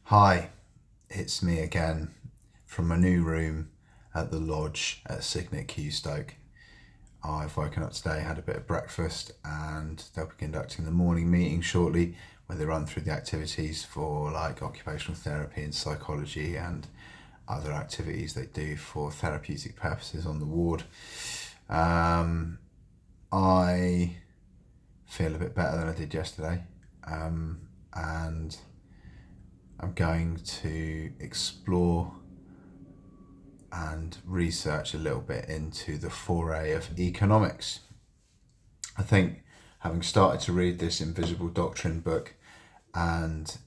Hi, it's me again from my new room at the lodge at Cygnet Stoke. I've woken up today, had a bit of breakfast, and they'll be conducting the morning meeting shortly where they run through the activities for like occupational therapy and psychology and other activities they do for therapeutic purposes on the ward. I feel a bit better than I did yesterday, and I'm going to explore and research a little bit into the foray of economics. I think having started to read this Invisible Doctrine book and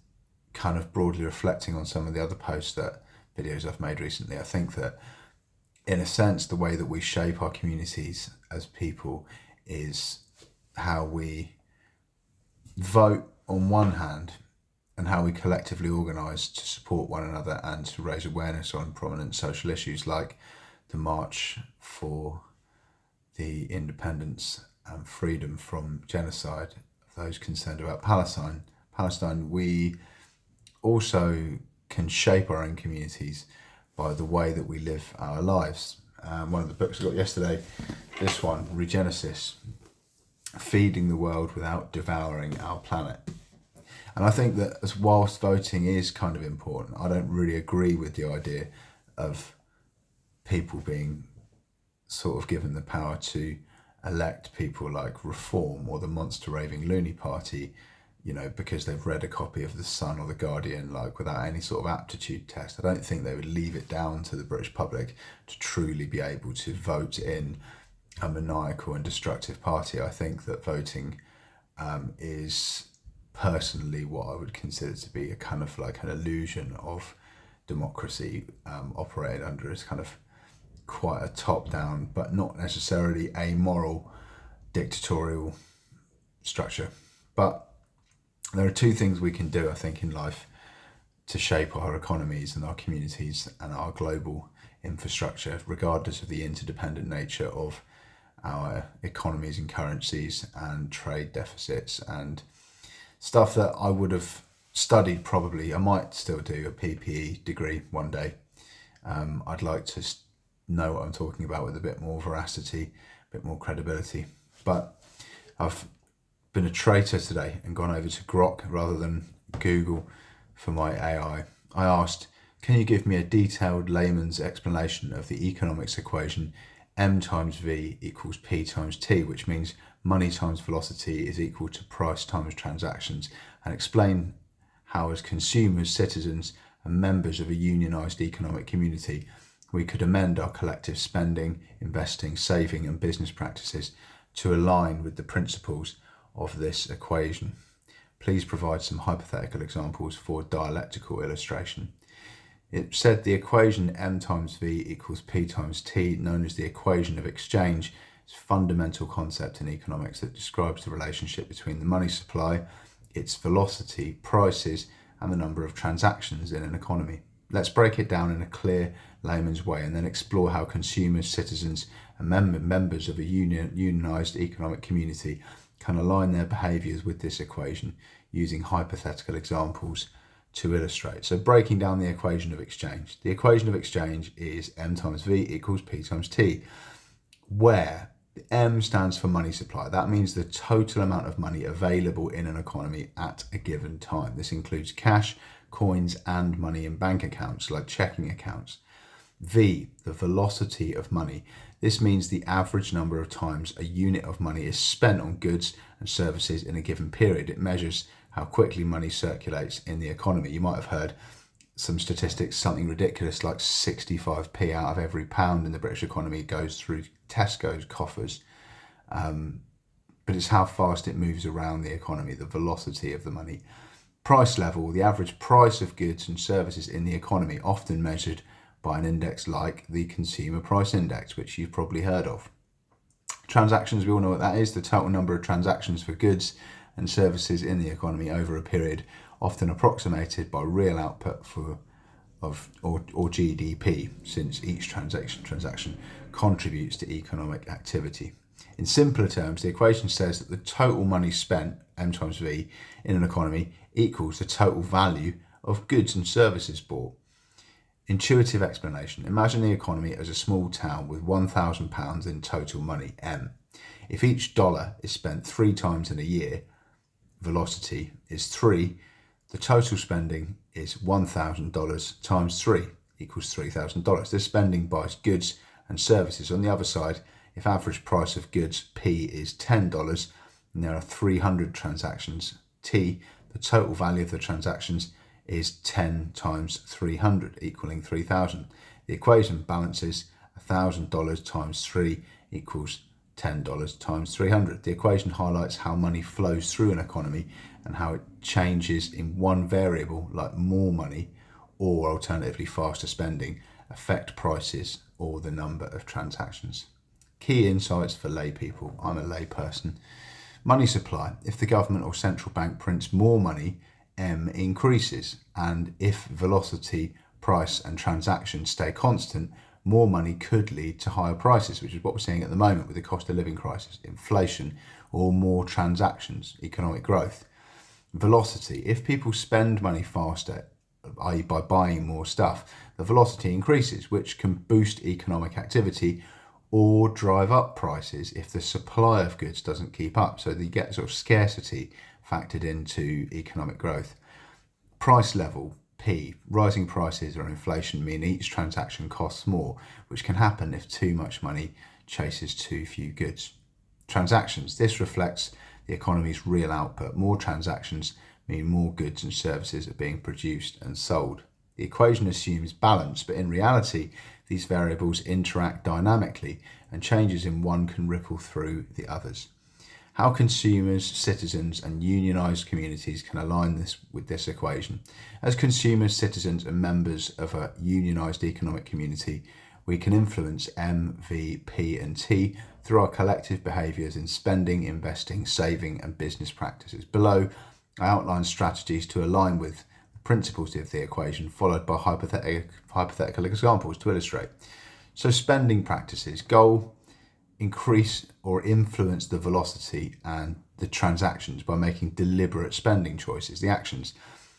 kind of broadly reflecting on some of the other videos I've made recently, I think that in a sense, the way that we shape our communities as people is how we vote on one hand and how we collectively organise to support one another and to raise awareness on prominent social issues like the March for the Independence and Freedom from Genocide of those concerned about Palestine. We also can shape our own communities by the way that we live our lives. One of the books I got yesterday, this one, Regenesis, Feeding the World Without Devouring Our Planet. And I think that as whilst voting is kind of important, I don't really agree with the idea of people being sort of given the power to elect people like Reform or the monster raving loony party, because they've read a copy of The Sun or The Guardian, like without any sort of aptitude test. I don't think they would leave it down to the British public to truly be able to vote in a maniacal and destructive party. I think that voting is personally what I would consider to be a kind of like an illusion of democracy, operated under as kind of quite a top-down but not necessarily amoral dictatorial structure. But there are two things we can do, I think, in life to shape our economies and our communities and our global infrastructure, regardless of the interdependent nature of our economies and currencies and trade deficits and stuff that I would have studied probably. I might still do a PPE degree one day. I'd like to know what I'm talking about with a bit more veracity, a bit more credibility. But I've been a traitor today and gone over to Grok rather than Google for my AI. I asked, can you give me a detailed layman's explanation of the economics equation M times V equals P times T, which means money times velocity is equal to price times transactions, and explain how as consumers, citizens and members of a unionised economic community we could amend our collective spending, investing, saving and business practices to align with the principles of this equation. Please provide some hypothetical examples for dialectical illustration. It said the equation M times V equals P times T, known as the equation of exchange, is a fundamental concept in economics that describes the relationship between the money supply, its velocity, prices, and the number of transactions in an economy. Let's break it down in a clear layman's way and then explore how consumers, citizens, and members of a unionised economic community can align their behaviours with this equation using hypothetical examples to illustrate. So breaking down the equation of exchange. The equation of exchange is M times V equals P times T, where the M stands for money supply. That means the total amount of money available in an economy at a given time. This includes cash, coins, and money in bank accounts, like checking accounts. V, the velocity of money. This means the average number of times a unit of money is spent on goods and services in a given period. It measures how quickly money circulates in the economy. You might have heard some statistics, something ridiculous like 65p out of every pound in the British economy goes through Tesco's coffers. But it's how fast it moves around the economy, the velocity of the money. Price level, the average price of goods and services in the economy, often measured by an index like the Consumer Price Index, which you've probably heard of. Transactions, we all know what that is, the total number of transactions for goods and services in the economy over a period, often approximated by real output or GDP, since each transaction contributes to economic activity. In simpler terms, the equation says that the total money spent, M times V, in an economy equals the total value of goods and services bought. Intuitive explanation. Imagine the economy as a small town with £1,000 in total money, M. If each dollar is spent 3 times in a year, velocity is 3, the total spending is $1,000 times 3 equals $3,000. This spending buys goods and services. On the other side, if average price of goods, P, is $10 and there are 300 transactions, T, the total value of the transactions is 10 times 300, equaling 3,000. The equation balances $1,000 times 3 equals $10 times 300. The equation highlights how money flows through an economy and how it changes in one variable, like more money or alternatively faster spending, affect prices or the number of transactions. Key insights for lay people. I'm a lay person. Money supply. If the government or central bank prints more money, M increases, and if velocity, price and transactions stay constant, more money could lead to higher prices, which is what we're seeing at the moment with the cost of living crisis, inflation, or more transactions, economic growth. Velocity. If people spend money faster, i.e. by buying more stuff, the velocity increases, which can boost economic activity or drive up prices if the supply of goods doesn't keep up. So you get sort of scarcity factored into economic growth. Price level, P. Rising prices or inflation mean each transaction costs more, which can happen if too much money chases too few goods. Transactions. This reflects the economy's real output. More transactions mean more goods and services are being produced and sold. The equation assumes balance, but in reality, these variables interact dynamically and changes in one can ripple through the others. How consumers, citizens and unionised communities can align this with this equation. As consumers, citizens and members of a unionised economic community, we can influence M, V, P and T through our collective behaviours in spending, investing, saving and business practices. Below, I outline strategies to align with the principles of the equation, followed by hypothetical examples to illustrate. So spending practices. Goal: increase or influence the velocity and the transactions by making deliberate spending choices. The actions.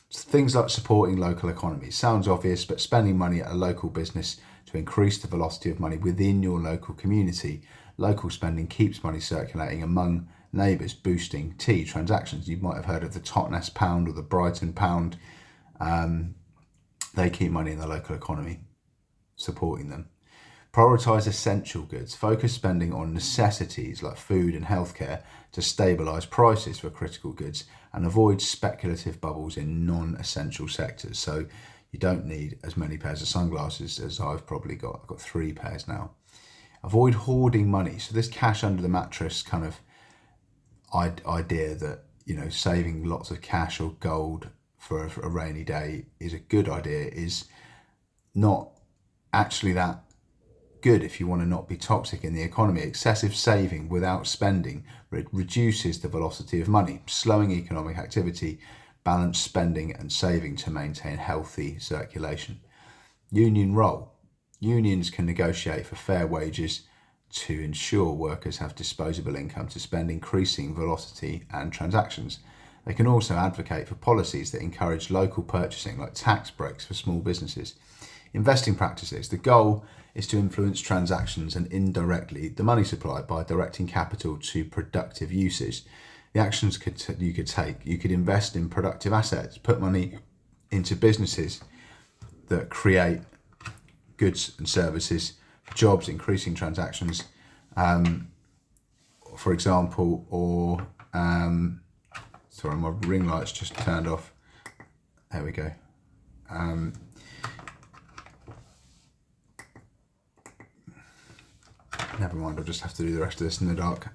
So things like supporting local economies. Sounds obvious, but spending money at a local business to increase the velocity of money within your local community. Local spending keeps money circulating among neighbours, boosting T, transactions. You might have heard of the Totnes pound or the Brighton pound. They keep money in the local economy, supporting them. Prioritise essential goods. Focus spending on necessities like food and healthcare to stabilise prices for critical goods and avoid speculative bubbles in non-essential sectors. So you don't need as many pairs of sunglasses as I've probably got. I've got 3 pairs now. Avoid hoarding money. So this cash under the mattress kind of idea that, saving lots of cash or gold for a rainy day is a good idea is not actually that good if you want to not be toxic in the economy. Excessive saving without spending reduces the velocity of money, slowing economic activity. Balance spending and saving to maintain healthy circulation. Union role. Unions can negotiate for fair wages to ensure workers have disposable income to spend, increasing velocity and transactions. They can also advocate for policies that encourage local purchasing, like tax breaks for small businesses. Investing practices. The goal is to influence transactions and indirectly the money supply by directing capital to productive uses. The actions you could take. You could invest in productive assets, put money into businesses that create goods and services, jobs, increasing transactions, for example, or sorry, my ring light's just turned off. There we go. Never mind, I'll just have to do the rest of this in the dark.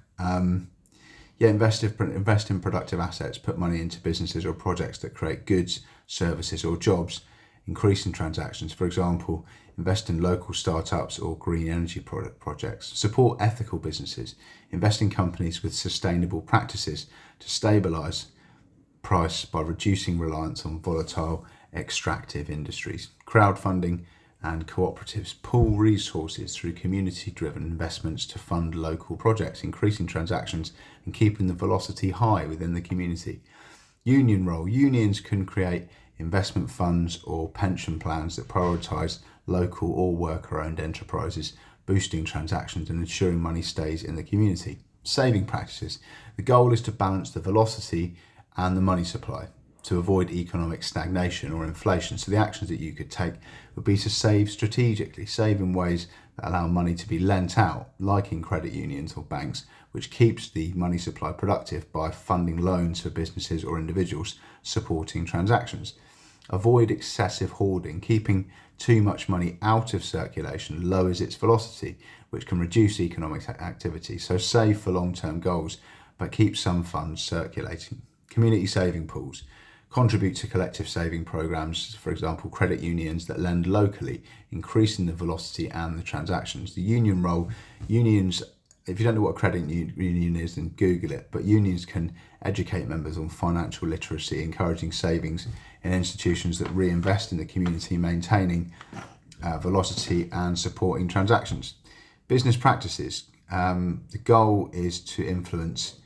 Invest in productive assets, put money into businesses or projects that create goods, services or jobs, increasing transactions. For example, invest in local startups or green energy projects. Support ethical businesses. Invest in companies with sustainable practices to stabilise price by reducing reliance on volatile extractive industries. Crowdfunding and cooperatives pool resources through community-driven investments to fund local projects, increasing transactions and keeping the velocity high within the community. Union role. Unions can create investment funds or pension plans that prioritise local or worker-owned enterprises, boosting transactions and ensuring money stays in the community. Saving practices. The goal is to balance the velocity and the money supply to avoid economic stagnation or inflation. So the actions that you could take would be to save strategically, save in ways that allow money to be lent out, like in credit unions or banks, which keeps the money supply productive by funding loans for businesses or individuals, supporting transactions. Avoid excessive hoarding. Keeping too much money out of circulation lowers its velocity, which can reduce economic activity. So save for long-term goals, but keep some funds circulating. Community saving pools. Contribute to collective saving programs, for example, credit unions that lend locally, increasing the velocity and the transactions. The union role. Unions, if you don't know what a credit union is, then Google it. But unions can educate members on financial literacy, encouraging savings in institutions that reinvest in the community, maintaining velocity and supporting transactions. Business practices. The goal is to influence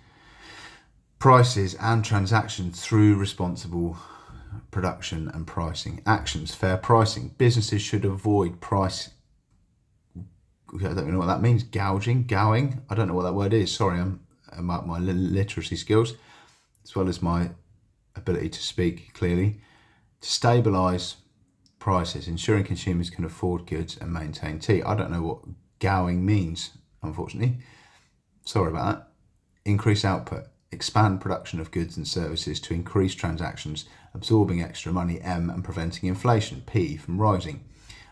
prices and transactions through responsible production and pricing. Actions. Fair pricing. Businesses should avoid price. I don't know what that means. Gowing. I don't know what that word is. Sorry, I'm about my literacy skills, as well as my ability to speak clearly. To stabilise prices, ensuring consumers can afford goods and maintain tea. I don't know what gowing means, unfortunately. Sorry about that. Increase output. Expand production of goods and services to increase transactions, absorbing extra money, M, and preventing inflation, P, from rising.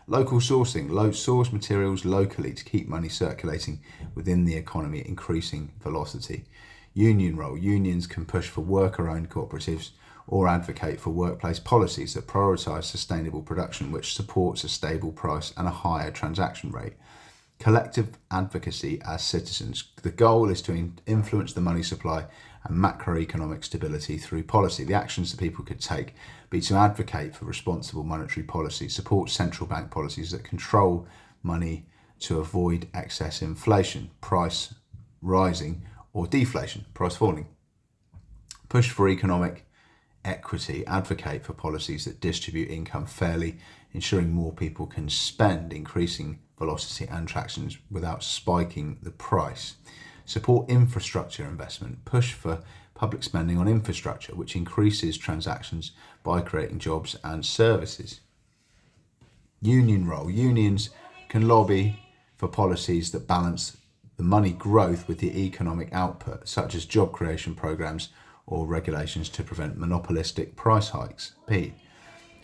Local sourcing. Source materials locally to keep money circulating within the economy, increasing velocity. Union role. Unions can push for worker-owned cooperatives or advocate for workplace policies that prioritise sustainable production, which supports a stable price and a higher transaction rate. Collective advocacy as citizens. The goal is to influence the money supply and macroeconomic stability through policy. The actions that people could take be to advocate for responsible monetary policy, support central bank policies that control money to avoid excess inflation, price rising, or deflation, price falling. Push for economic equity, advocate for policies that distribute income fairly, ensuring more people can spend, increasing velocity and transactions without spiking the price. Support infrastructure investment, push for public spending on infrastructure, which increases transactions by creating jobs and services. Union role. Unions can lobby for policies that balance the money growth with the economic output, such as job creation programs or regulations to prevent monopolistic price hikes. P.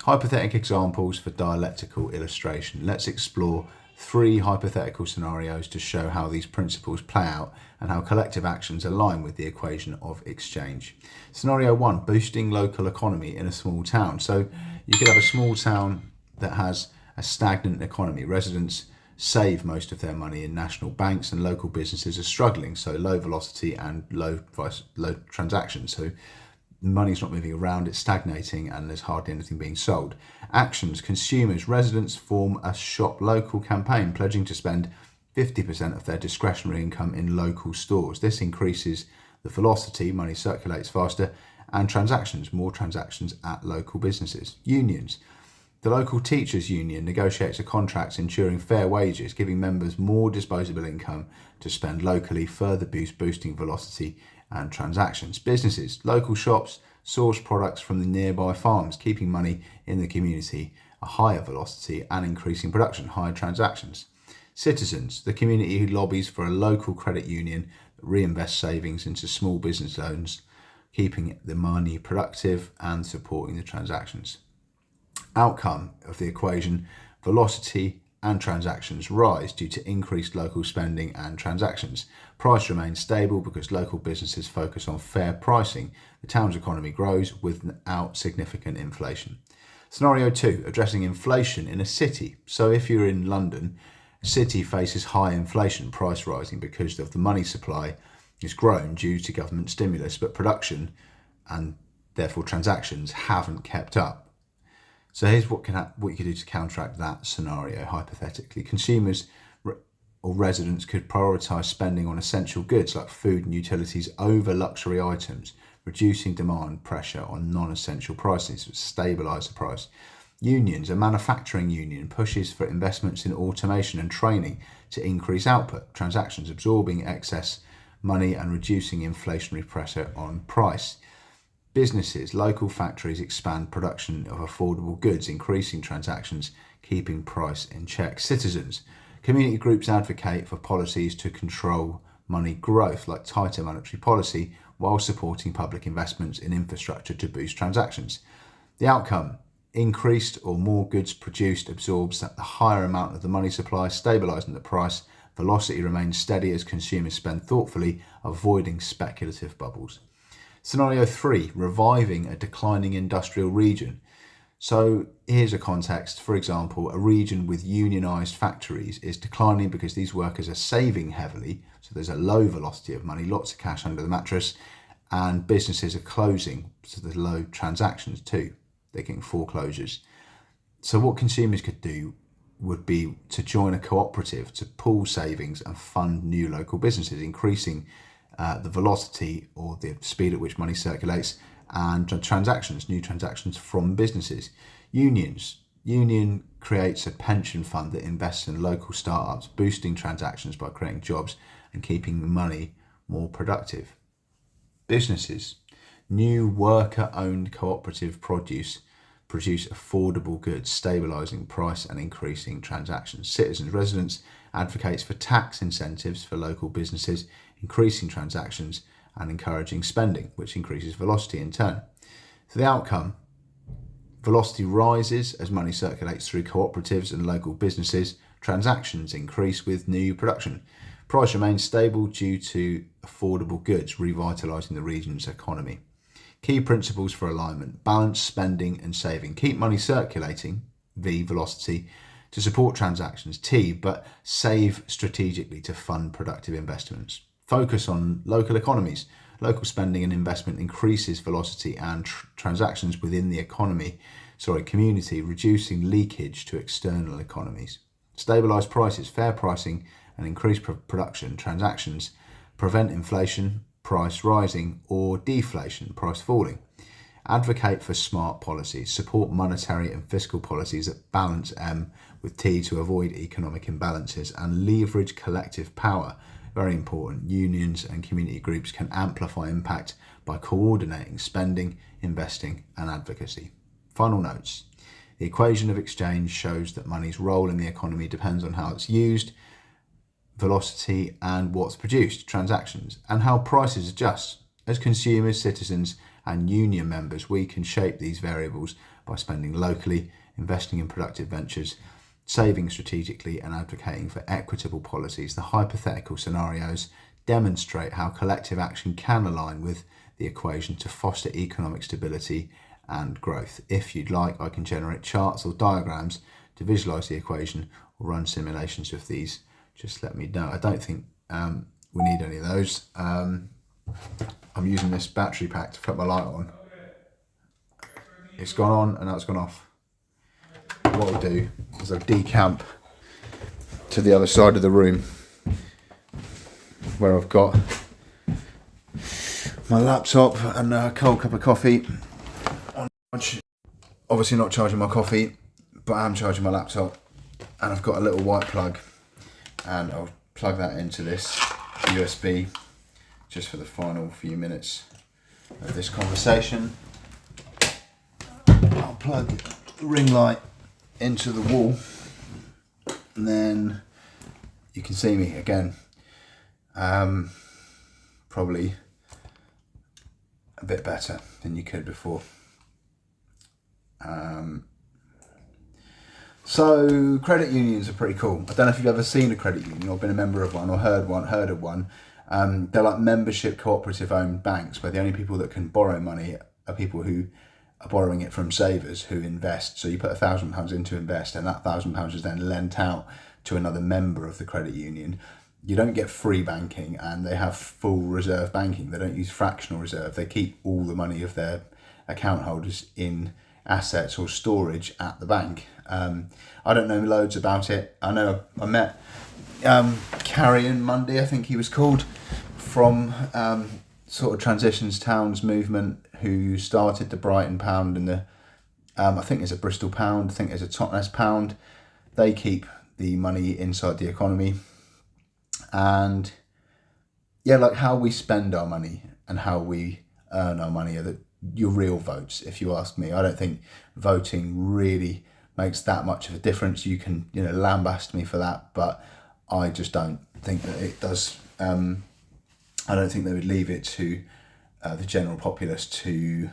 Hypothetical examples for dialectical illustration. Let's explore 3 hypothetical scenarios to show how these principles play out and how collective actions align with the equation of exchange. Scenario 1, boosting local economy in a small town. So you could have a small town that has a stagnant economy. Residents save most of their money in national banks and local businesses are struggling, so low velocity and low transactions. So money's not moving around, it's stagnating, and there's hardly anything being sold. Actions. Consumers. Residents form a shop local campaign pledging to spend 50% of their discretionary income in local stores. This increases the velocity, money circulates faster, and transactions, more transactions at local businesses. Unions. The local teachers' union negotiates a contract ensuring fair wages, giving members more disposable income to spend locally, further boosting velocity and transactions. Businesses. Local shops source products from the nearby farms, keeping money in the community, a higher velocity and increasing production, higher transactions. Citizens. The community who lobbies for a local credit union that reinvests savings into small business loans, keeping the money productive and supporting the transactions. Outcome of the equation: velocity and transactions rise due to increased local spending and transactions. Price remains stable because local businesses focus on fair pricing. The town's economy grows without significant inflation. Scenario 2, addressing inflation in a city. So if you're in London, a city faces high inflation, price rising because of the money supply is grown due to government stimulus, but production and therefore transactions haven't kept up. So here's what you could do to counteract that scenario, hypothetically. Consumers or residents could prioritise spending on essential goods like food and utilities over luxury items, reducing demand pressure on non-essential prices, stabilise the price. Unions, a manufacturing union, pushes for investments in automation and training to increase output, transactions, absorbing excess money and reducing inflationary pressure on price. Businesses, local factories expand production of affordable goods, increasing transactions, keeping price in check. Citizens, community groups advocate for policies to control money growth, like tighter monetary policy, while supporting public investments in infrastructure to boost transactions. The outcome: increased or more goods produced absorbs the higher amount of the money supply, stabilising the price. Velocity remains steady as consumers spend thoughtfully, avoiding speculative bubbles. Scenario 3, reviving a declining industrial region. So here's a context. For example, a region with unionised factories is declining because these workers are saving heavily, so there's a low velocity of money, lots of cash under the mattress, and businesses are closing, so there's low transactions too. They're getting foreclosures. So what consumers could do would be to join a cooperative to pool savings and fund new local businesses, increasing the velocity or the speed at which money circulates, and new transactions from businesses. Union creates a pension fund that invests in local startups, boosting transactions by creating jobs and keeping the money more productive. Businesses, new worker-owned cooperative produce affordable goods, stabilising price and increasing transactions. Citizens, residents advocates for tax incentives for local businesses, increasing transactions and encouraging spending, which increases velocity in turn. So the outcome: velocity rises as money circulates through cooperatives and local businesses. Transactions increase with new production. Price remains stable due to affordable goods, revitalising the region's economy. Key principles for alignment: balance spending and saving. Keep money circulating, V, velocity, to support transactions, T, but save strategically to fund productive investments. Focus on local economies. Local spending and investment increases velocity and transactions within the community, reducing leakage to external economies. Stabilise prices. Fair pricing and increased production, transactions, prevent inflation, price rising, or deflation, price falling. Advocate for smart policies. Support monetary and fiscal policies that balance M with T to avoid economic imbalances, and leverage collective power. Very important. Unions and community groups can amplify impact by coordinating spending, investing, and advocacy. Final notes. The equation of exchange shows that money's role in the economy depends on how it's used, velocity, and what's produced, transactions, and how prices adjust. As consumers, citizens, and union members, we can shape these variables by spending locally, investing in productive ventures, saving strategically, and advocating for equitable policies. The hypothetical scenarios demonstrate how collective action can align with the equation to foster economic stability and growth. If you'd like, I can generate charts or diagrams to visualize the equation or run simulations with these. Just let me know. I don't think we need any of those. I'm using this battery pack to put my light on. It's gone on and now it's gone off. What I'll do is I'll decamp to the other side of the room where I've got my laptop and a cold cup of coffee. I'm obviously not charging my coffee, but I am charging my laptop, and I've got a little white plug, and I'll plug that into this USB just for the final few minutes of this conversation. I'll plug the ring light into the wall, and then you can see me again. Probably a bit better than you could before. So credit unions are pretty cool. I don't know if you've ever seen a credit union or been a member of one or heard of one. They're like membership cooperative owned banks where the only people that can borrow money are people who are borrowing it from savers who invest. So you put £1,000 in to invest, and that £1,000 is then lent out to another member of the credit union. You don't get free banking, and they have full reserve banking. They don't use fractional reserve. They keep all the money of their account holders in assets or storage at the bank. I don't know loads about it. I know I met Carrion Mundy, I think he was called, from sort of transitions towns movement who started the Brighton pound and the I think there's a Bristol pound, I think there's a Totnes pound. They keep the money inside the economy. And yeah, like how we spend our money and how we earn our money are your real votes, if you ask me. I don't think voting really makes that much of a difference. You can, lambast me for that, but I just don't think that it does. I don't think they would leave it to the general populace to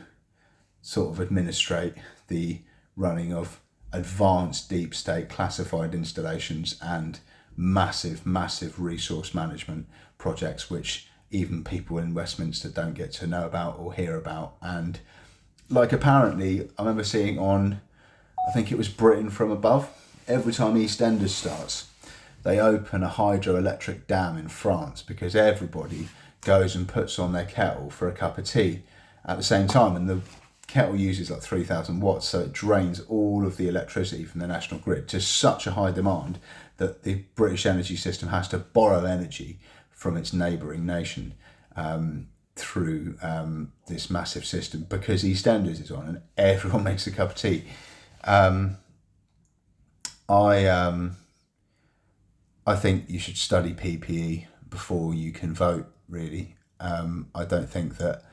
sort of administrate the running of advanced deep state classified installations and massive resource management projects, which even people in Westminster don't get to know about or hear about. And like, apparently, I remember seeing on, I think it was Britain from Above, every time EastEnders starts, they open a hydroelectric dam in France because everybody goes and puts on their kettle for a cup of tea at the same time, and the kettle uses like 3,000 watts, so it drains all of the electricity from the national grid to such a high demand that the British energy system has to borrow energy from its neighbouring nation through this massive system because EastEnders is on and everyone makes a cup of tea. I think you should study PPE before you can vote, really. I don't think that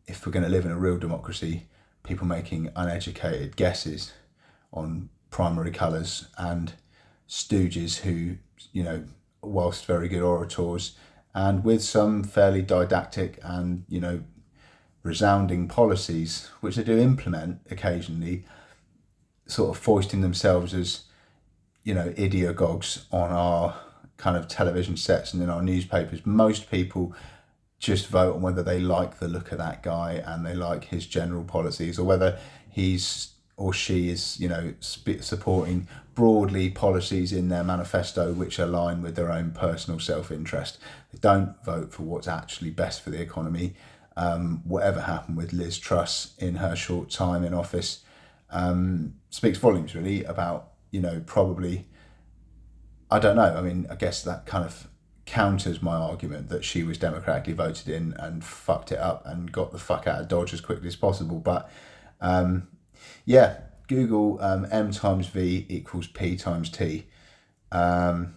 if we're going to live in a real democracy, people making uneducated guesses on primary colours and stooges who, whilst very good orators and with some fairly didactic and, resounding policies, which they do implement occasionally, sort of foisting themselves as, ideogogues on our kind of television sets and in our newspapers. Most people just vote on whether they like the look of that guy and they like his general policies, or whether he's or she is, supporting broadly policies in their manifesto which align with their own personal self-interest. They don't vote for what's actually best for the economy. Whatever happened with Liz Truss in her short time in office speaks volumes, really, about, probably, I don't know. I mean, I guess that kind of counters my argument that she was democratically voted in and fucked it up and got the fuck out of Dodge as quickly as possible. But yeah, Google M times V equals P times T, and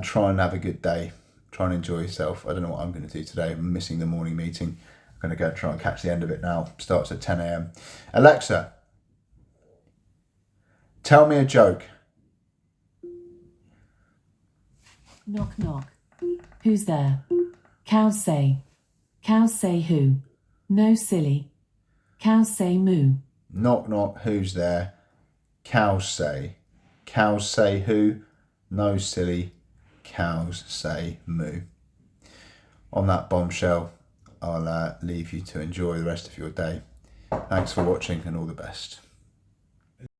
try and have a good day. Try and enjoy yourself. I don't know what I'm going to do today. I'm missing the morning meeting. I'm going to go try and catch the end of it now. Starts at 10 a.m. Alexa, tell me a joke. Knock, knock. Who's there? Cows say. Cows say who? No, silly. Cows say moo. Knock, knock. Who's there? Cows say. Cows say who? No, silly. Cows say moo. On that bombshell, I'll leave you to enjoy the rest of your day. Thanks for watching and all the best.